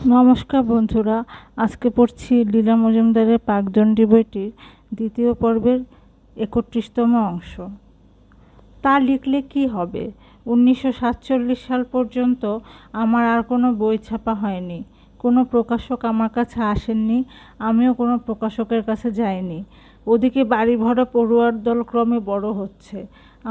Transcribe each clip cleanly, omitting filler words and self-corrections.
নমস্কার বন্ধুরা, আজকে পড়ছি লীলা মজুমদারের পাকদণ্ডী বইটির দ্বিতীয় পর্বের ৩১তম অংশ। তা লিখলে কি হবে? ১৯৪৭ সাল পর্যন্ত আমার আর কোনো বই ছাপা হয়নি, কোনো প্রকাশক আমার কাছে আসেননি, আমিও কোনো প্রকাশকের কাছে যাইনি। ওদিকে বাড়ি ভরা পড়ুয়ার দল ক্রমে বড় হচ্ছে,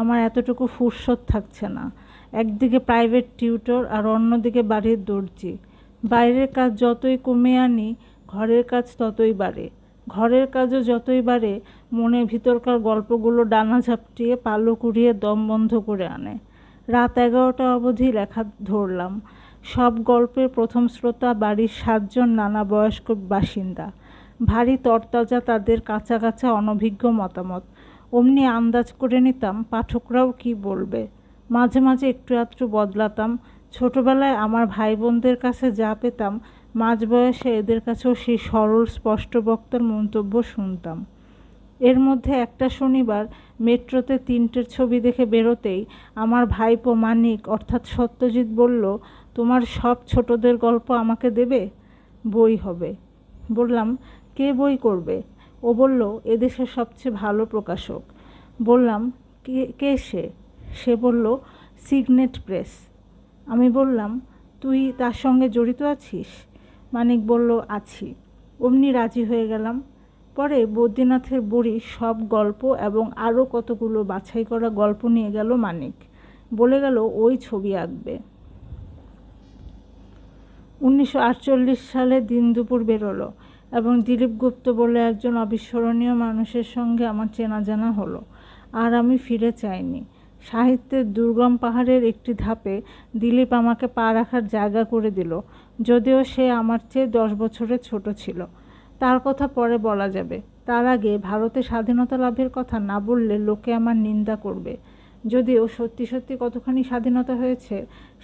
আমার এতটুকু ফুরসত থাকছে না। একদিকে প্রাইভেট টিউটর আর অন্যদিকে বাড়ির দর্জি। বাইরের কাজ যতই কমে আনি, ঘরের কাজ ততই বাড়ে। ঘরের কাজও যতই বাড়ে, মনের ভিতরকার গল্পগুলো ডানা ঝাপটিয়ে পালক উড়িয়ে দম বন্ধ করে আনে। রাত ১১টা অবধি লেখা ধরলাম। সব গল্পের প্রথম শ্রোতা বাড়ির ৭ জন নানা বয়স্ক বাসিন্দা। ভারী তরতাজা তাদের কাঁচা কাঁচা অনভিজ্ঞ মতামত। অমনি আন্দাজ করে নিতাম পাঠকরাও কি বলবে। মাঝে মাঝে একটু আধটু বদলাতাম। ছোটবেলায় আমার ভাই বোনদের কাছে যা পেতাম, মাঝ বয়সে এদের কাছেও সেই সরল স্পষ্ট বক্তার মন্তব্য শুনতাম। এর মধ্যে একটা শনিবার মেট্রোতে ৩টের ছবি দেখে বেরোতেই আমার ভাইপো মানিক অর্থাৎ সত্যজিৎ বলল, তোমার সব ছোটদের গল্প আমাকে দেবে? বই হবে। বললাম, কে বই করবে? ও বলল, এদেশের সবচেয়ে ভালো প্রকাশক। বললাম, কে সে? সে বলল, সিগনেট প্রেস। আমি বললাম, তুই তার সঙ্গে জড়িত আছিস? মানিক বলল, আছি। অমনি রাজি হয়ে গেলাম। পরে বদ্রীনাথের বুড়ি সব গল্প এবং আরও কতগুলো বাছাই করা গল্প নিয়ে গেল মানিক। বলে গেল ওই ছবি আঁকবে। ১৯৪৮ সালে দিন দুপুর বেরোলো এবং দিলীপ গুপ্ত বলে একজন অবিস্মরণীয় মানুষের সঙ্গে আমার চেনা জানা হলো। আর আমি ফিরে চাইনি। সাহিত্যের দুর্গম পাহাড়ের একটি ধাপে দিলীপ আমাকে পা রাখার জায়গা করে দিল, যদিও সে আমার চেয়ে ১০ বছরের ছোট ছিল। তার কথা পরে বলা যাবে। তার আগে ভারতে স্বাধীনতা লাভের কথা না বললে লোকে আমার নিন্দা করবে। যদিও সত্যি সত্যি কতখানি স্বাধীনতা হয়েছে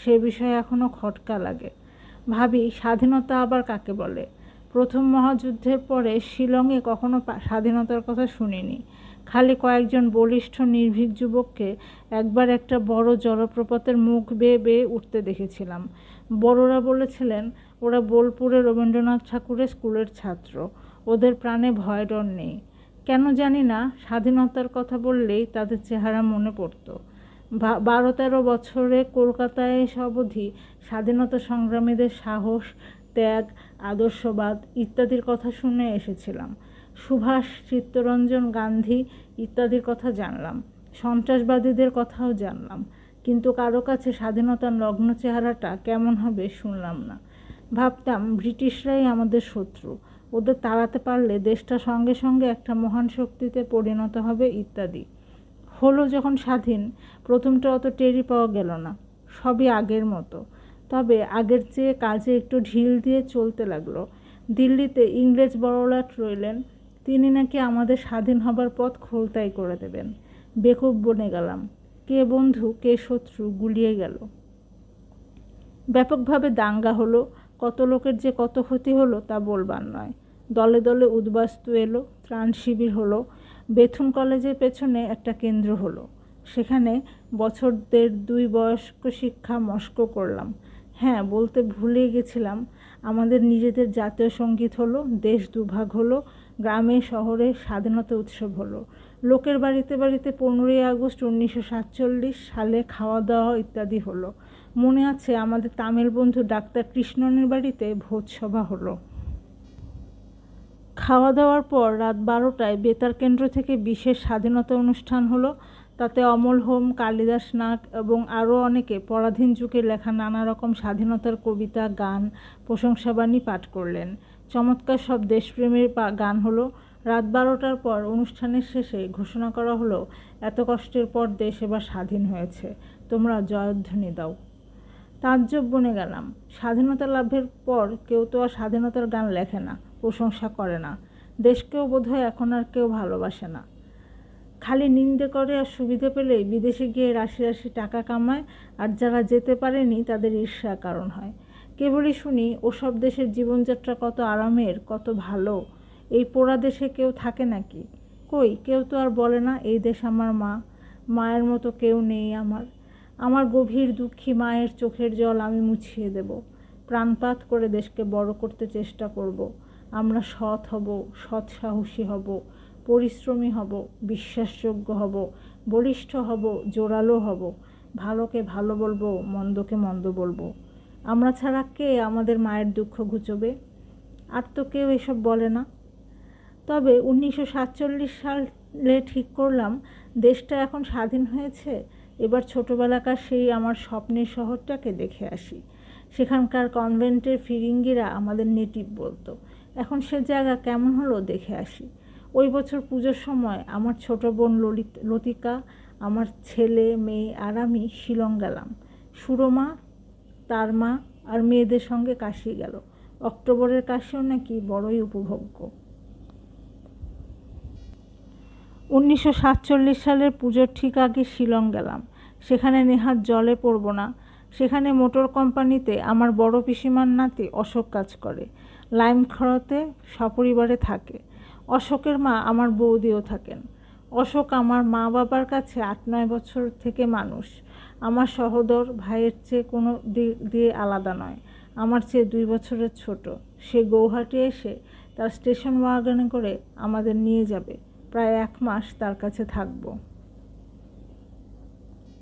সে বিষয়ে এখনও খটকা লাগে। ভাবি, স্বাধীনতা আবার কাকে বলে? প্রথম মহাযুদ্ধের পরে শিলংয়ে কখনো স্বাধীনতার কথা শুনিনি। খালি কয়েকজন বলিষ্ঠ নির্ভীক যুবককে একবার একটা বড় জলপ্রপাতের মুখ বেয়ে বেয়ে উঠতে দেখেছিলাম। বড়রা বলেছিলেন ওরা বোলপুরে রবীন্দ্রনাথ ঠাকুরের স্কুলের ছাত্র, ওদের প্রাণে ভয় ডর নেই। কেন জানি না, স্বাধীনতার কথা বললেই তাদের চেহারা মনে পড়ত। ১২-১৩ বছরে কলকাতায় এসে অবধি স্বাধীনতা সংগ্রামীদের সাহস, ত্যাগ, আদর্শবাদ ইত্যাদির কথা শুনে এসেছিলাম। সুভাষ, চিত্তরঞ্জন, গান্ধী ইত্যাদির কথা জানলাম, সন্ত্রাসবাদীদের কথাও জানলাম, কিন্তু কারো কাছে স্বাধীনতার নগ্ন চেহারাটা কেমন হবে শুনলাম না। ভাবতাম ব্রিটিশরাই আমাদের শত্রু, ওদের তাড়াতে পারলে দেশটা সঙ্গে সঙ্গে একটা মহান শক্তিতে পরিণত হবে ইত্যাদি। হলো যখন স্বাধীন, প্রথমটা অত টেরি পাওয়া গেল না, সবই আগের মতো। তবে আগের চেয়ে কাজে একটু ঢিল দিয়ে চলতে লাগলো। দিল্লিতে ইংরেজ বড়লাট রইলেন, তিনি নাকি আমাদের স্বাধীন হবার পথ খোলতাই করে দেবেন। বেকুব বনে গেলাম। কে বন্ধু কে শত্রু গুলিয়ে গেল। ব্যাপকভাবে দাঙ্গা হলো, কত লোকের যে কত ক্ষতি হলো তা বলবার নয়। দলে দলে উদ্বাস্তু এলো, ত্রাণ শিবির হলো। বেথুন কলেজের পেছনে একটা কেন্দ্র হলো, সেখানে বছর ১.৫-২ বয়স্ক শিক্ষা মস্ক করলাম। হ্যাঁ, বলতে ভুলে গেছিলাম, আমাদের নিজেদের জাতীয় সঙ্গীত হলো, দেশ দুভাগ হলো, গ্রামে শহরে স্বাধীনতা উৎসব হলো, লোকের বাড়িতে বাড়িতে ১৫ই আগস্ট ১৯৪৭ সালে খাওয়া দাওয়া ইত্যাদি হলো। মনে আছে আমাদের তামিল বন্ধু ডাক্তার কৃষ্ণনের বাড়িতে ভোজসভা হলো। খাওয়া দাওয়ার পর রাত ১২টায় বেতার কেন্দ্র থেকে বিশেষ স্বাধীনতা অনুষ্ঠান হলো। তাতে অমল হোম, কালিদাস নাগ এবং আরও অনেকে পরাধীন যুগে লেখা নানা রকম স্বাধীনতার কবিতা, গান, প্রশংসাবাণী পাঠ করলেন। চমৎকার সব দেশপ্রেমের গান হলো। রাত ১২টার পর অনুষ্ঠানের শেষে ঘোষণা করা হলো, এত কষ্টের পর দেশ এবার স্বাধীন হয়েছে, তোমরা জয়ধ্বনি দাও। তাজ্জব বনে গেলাম। স্বাধীনতা লাভের পর কেউ তো আর স্বাধীনতার গান লেখে না, প্রশংসা করে না। দেশকেও বোধহয় এখন আর কেউ ভালোবাসে না। খালি নিন্দে করে আর সুবিধে পেলেই বিদেশে গিয়ে রাশি রাশি টাকা কামায়, আর যারা যেতে পারেনি তাদের ঈর্ষার কারণ হয়। কেবলই শুনি ওসব দেশের জীবনযাত্রা কত আরামের, কত ভালো। এই পোড়া দেশে কেউ থাকে নাকি? কই, কেউ তো আর বলে না এই দেশ আমার মা, মায়ের মতো কেউ নেই আমার। আমার গভীর দুঃখী মায়ের চোখের জল আমি মুছিয়ে দেব। প্রাণপাত করে দেশকে বড় করতে চেষ্টা করব। আমরা সৎ হব, সৎ সাহসী হব, পরিশ্রমী হব, বিশ্বাসযোগ্য হব, বলিষ্ঠ হব, জোরালো হব, ভালোকে ভালো বলবো, মন্দকে মন্দ বলবো। আমরা ছাড়া কে আমাদের মায়ের দুঃখ ঘুচবে? আর তো কেউ এসব বলে না। তবে 1947 সালে ঠিক করলাম, দেশটা এখন স্বাধীন হয়েছে, এবার ছোটোবেলাকার সেই আমার স্বপ্নের শহরটাকে দেখে আসি। সেখানকার কনভেন্টের ফিরিঙ্গিরা আমাদের নেটিভ বলতো। এখন সে জায়গা কেমন হলো দেখে আসি। ওই বছর পুজোর সময় আমার ছোট বোন লতিকা, আমার ছেলে মেয়ে আর আমি শিলং গেলাম। সুরমা, তার মা আর মেয়েদের সঙ্গে কাশি গেল। অক্টোবরের কাশিও নাকি বড়ই উপভোগ্য। 1947 সালের পুজোর ঠিক আগে শিলং গেলাম। সেখানে নেহাত জলে পড়ব না। সেখানে মোটর কোম্পানিতে আমার বড় পিসিমার নাতি অশোক কাজ করে। লাইমখড়তে সপরিবারে থাকে। অশোকের মা আমার বৌদিও থাকেন। অশোক আমার মা বাবার কাছে 8-9 বছর থেকে মানুষ। আমার সহোদর ভাইয়ের চেয়ে কোনো দিক দিয়ে আলাদা নয়। আমার চেয়ে 2 বছরের ছোট। সে গৌহাটি এসে তার স্টেশন ওয়াগনে করে আমাদের নিয়ে যাবে। প্রায় 1 মাস তার কাছে থাকবো।